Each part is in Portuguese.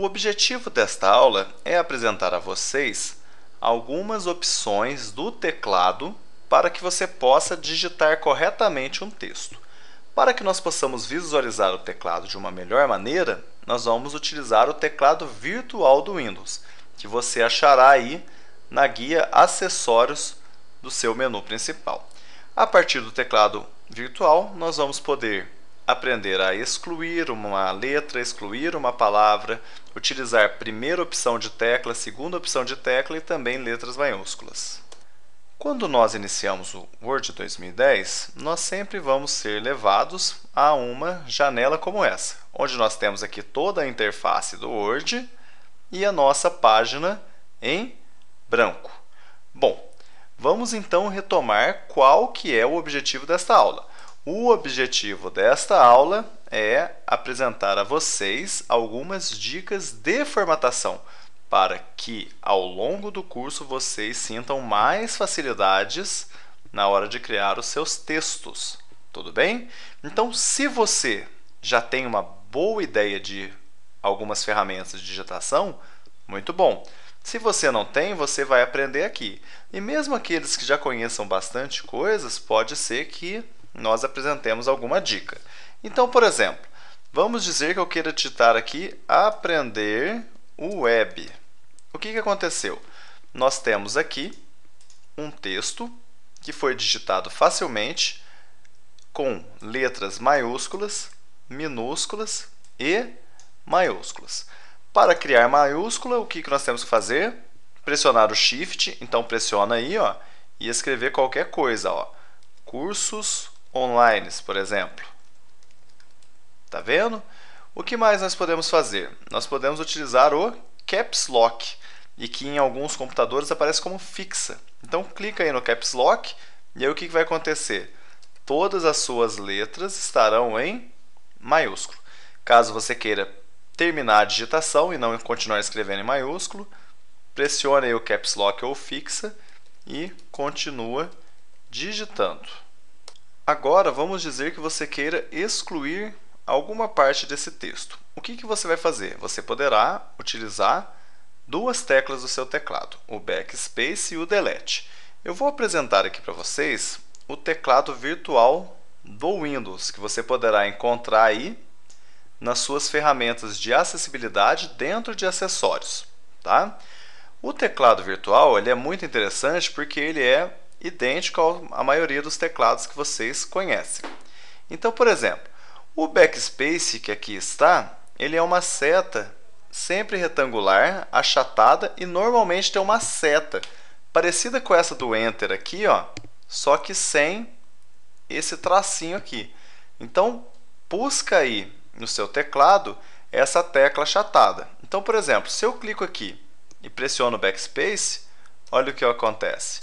O objetivo desta aula é apresentar a vocês algumas opções do teclado para que você possa digitar corretamente um texto. Para que nós possamos visualizar o teclado de uma melhor maneira, nós vamos utilizar o teclado virtual do Windows, que você achará aí na guia Acessórios do seu menu principal. A partir do teclado virtual, nós vamos poder aprender a excluir uma letra, excluir uma palavra, utilizar primeira opção de tecla, segunda opção de tecla e também letras maiúsculas. Quando nós iniciamos o Word 2010, nós sempre vamos ser levados a uma janela como essa, onde nós temos aqui toda a interface do Word e a nossa página em branco. Bom, vamos então retomar qual que é o objetivo desta aula. O objetivo desta aula é apresentar a vocês algumas dicas de formatação para que ao longo do curso vocês sintam mais facilidades na hora de criar os seus textos. Tudo bem? Então, se você já tem uma boa ideia de algumas ferramentas de digitação, muito bom. Se você não tem, você vai aprender aqui. E mesmo aqueles que já conheçam bastante coisas, pode ser que nós apresentemos alguma dica. Então, por exemplo, vamos dizer que eu queira digitar aqui aprender o web. O que aconteceu? Nós temos aqui um texto que foi digitado facilmente com letras maiúsculas, minúsculas e maiúsculas. Para criar maiúscula, o que nós temos que fazer? Pressionar o Shift, então pressiona aí, ó, e escrever qualquer coisa, ó. Cursos online, por exemplo. Tá vendo? O que mais nós podemos fazer? Nós podemos utilizar o Caps Lock, e que em alguns computadores aparece como fixa. Então clica aí no Caps Lock e aí o que vai acontecer? Todas as suas letras estarão em maiúsculo. Caso você queira terminar a digitação e não continuar escrevendo em maiúsculo, pressione aí o Caps Lock ou fixa e continua digitando. Agora vamos dizer que você queira excluir alguma parte desse texto. O que você vai fazer? Você poderá utilizar duas teclas do seu teclado, o Backspace e o Delete. Eu vou apresentar aqui para vocês o teclado virtual do Windows, que você poderá encontrar aí nas suas ferramentas de acessibilidade dentro de acessórios. Tá? O teclado virtual ele é muito interessante porque ele é idêntico à maioria dos teclados que vocês conhecem. Então, por exemplo, o Backspace que aqui está, ele é uma seta sempre retangular, achatada e normalmente tem uma seta parecida com essa do Enter aqui, ó, só que sem esse tracinho aqui. Então, busca aí no seu teclado essa tecla achatada. Então, por exemplo, se eu clico aqui e pressiono o Backspace, olha o que acontece.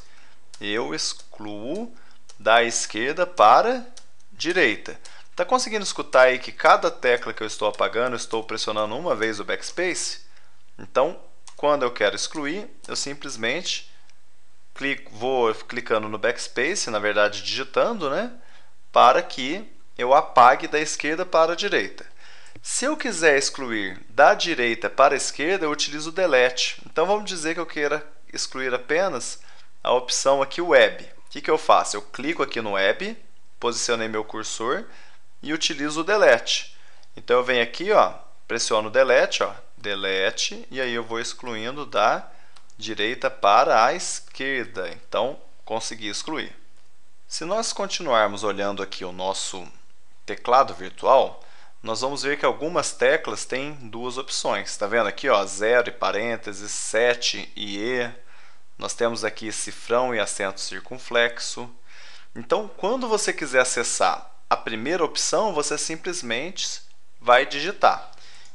Eu excluo da esquerda para a direita. Está conseguindo escutar aí que cada tecla que eu estou apagando, eu estou pressionando uma vez o Backspace? Então, quando eu quero excluir, eu simplesmente vou clicando no Backspace, na verdade digitando, né? Para que eu apague da esquerda para a direita. Se eu quiser excluir da direita para a esquerda, eu utilizo o Delete. Então, vamos dizer que eu queira excluir apenas a opção aqui Web. O que eu faço? Eu clico aqui no Web, posicionei meu cursor e utilizo o Delete. Então eu venho aqui, ó, pressiono o Delete, ó, Delete, e aí eu vou excluindo da direita para a esquerda. Então consegui excluir. Se nós continuarmos olhando aqui o nosso teclado virtual, nós vamos ver que algumas teclas têm duas opções. Está vendo aqui, ó, 0 e parênteses, 7 e E. Nós temos aqui cifrão e acento circunflexo. Então, quando você quiser acessar a primeira opção, você simplesmente vai digitar.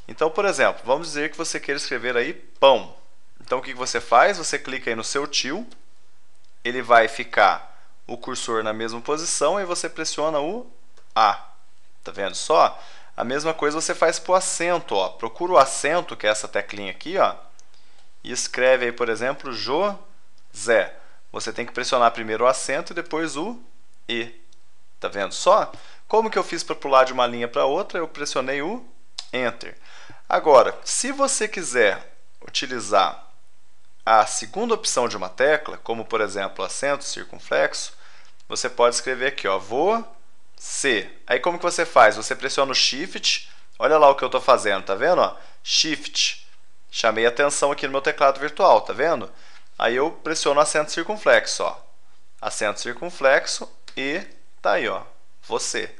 Então, por exemplo, vamos dizer que você queira escrever aí pão. Então, o que você faz? Você clica aí no seu tio, ele vai ficar o cursor na mesma posição e você pressiona o A. Tá vendo só? A mesma coisa você faz para o acento, ó. Procura o acento, que é essa teclinha aqui, ó, e escreve aí, por exemplo, José. Você tem que pressionar primeiro o acento e depois o E. Tá vendo só? Como que eu fiz para pular de uma linha para outra? Eu pressionei o Enter. Agora, se você quiser utilizar a segunda opção de uma tecla, como por exemplo acento circunflexo, você pode escrever aqui, ó, você. Aí como que você faz? Você pressiona o Shift, olha lá o que eu estou fazendo, tá vendo? Ó? Shift. Chamei atenção aqui no meu teclado virtual, tá vendo? Aí eu pressiono acento circunflexo, ó. Acento circunflexo e tá aí, ó, você.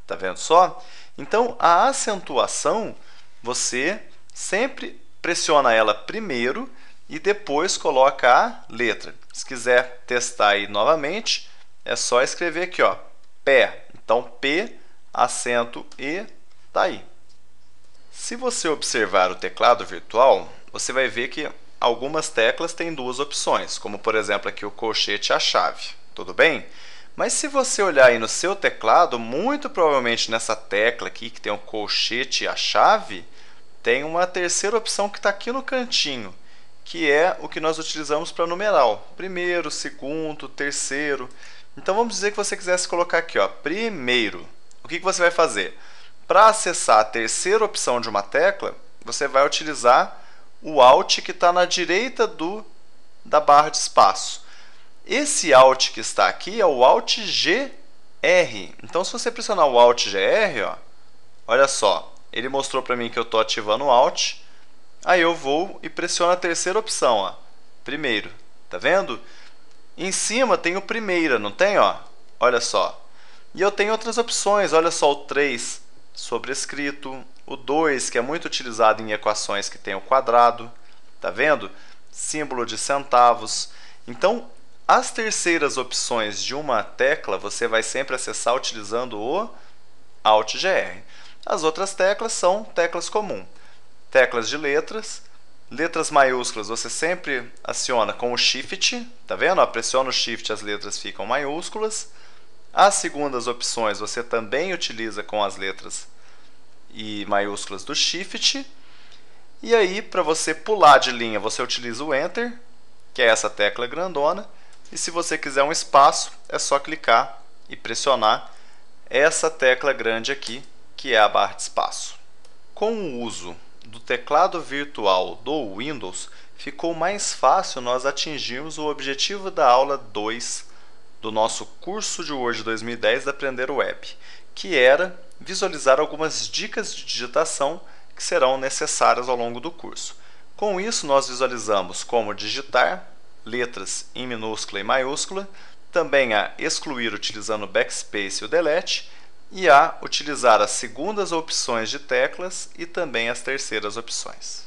Tá vendo só? Então, a acentuação, você sempre pressiona ela primeiro e depois coloca a letra. Se quiser testar aí novamente, é só escrever aqui, ó, pé. Então, P, acento E, tá aí. Se você observar o teclado virtual, você vai ver que algumas teclas têm duas opções, como por exemplo aqui o colchete e a chave, tudo bem? Mas se você olhar aí no seu teclado, muito provavelmente nessa tecla aqui que tem o colchete e a chave, tem uma terceira opção que está aqui no cantinho, que é o que nós utilizamos para numeral. Primeiro, segundo, terceiro. Então vamos dizer que você quisesse colocar aqui, ó, primeiro. O que você vai fazer? Para acessar a terceira opção de uma tecla, você vai utilizar o Alt que está na direita da barra de espaço. Esse Alt que está aqui é o Alt GR. Então, se você pressionar o Alt GR, ó, olha só, ele mostrou para mim que eu estou ativando o Alt. Aí eu vou e pressiono a terceira opção, ó, primeiro. Tá vendo? Em cima tem o primeira, não tem? Ó? Olha só. E eu tenho outras opções, olha só, o 3 sobrescrito, o 2, que é muito utilizado em equações que tem o quadrado, tá vendo? Símbolo de centavos. Então, as terceiras opções de uma tecla você vai sempre acessar utilizando o Alt GR. As outras teclas são teclas comuns. Teclas de letras. Letras maiúsculas você sempre aciona com o Shift, tá vendo? Pressiona o Shift, as letras ficam maiúsculas. As segundas opções você também utiliza com as letras e maiúsculas do Shift. E aí, para você pular de linha, você utiliza o Enter, que é essa tecla grandona. E se você quiser um espaço, é só clicar e pressionar essa tecla grande aqui, que é a barra de espaço. Com o uso do teclado virtual do Windows, ficou mais fácil nós atingirmos o objetivo da aula 2 do nosso curso de Word 2010 da Aprender Web, que era visualizar algumas dicas de digitação que serão necessárias ao longo do curso. Com isso, nós visualizamos como digitar letras em minúscula e maiúscula, também a excluir utilizando o backspace e o delete, e a utilizar as segundas opções de teclas e também as terceiras opções.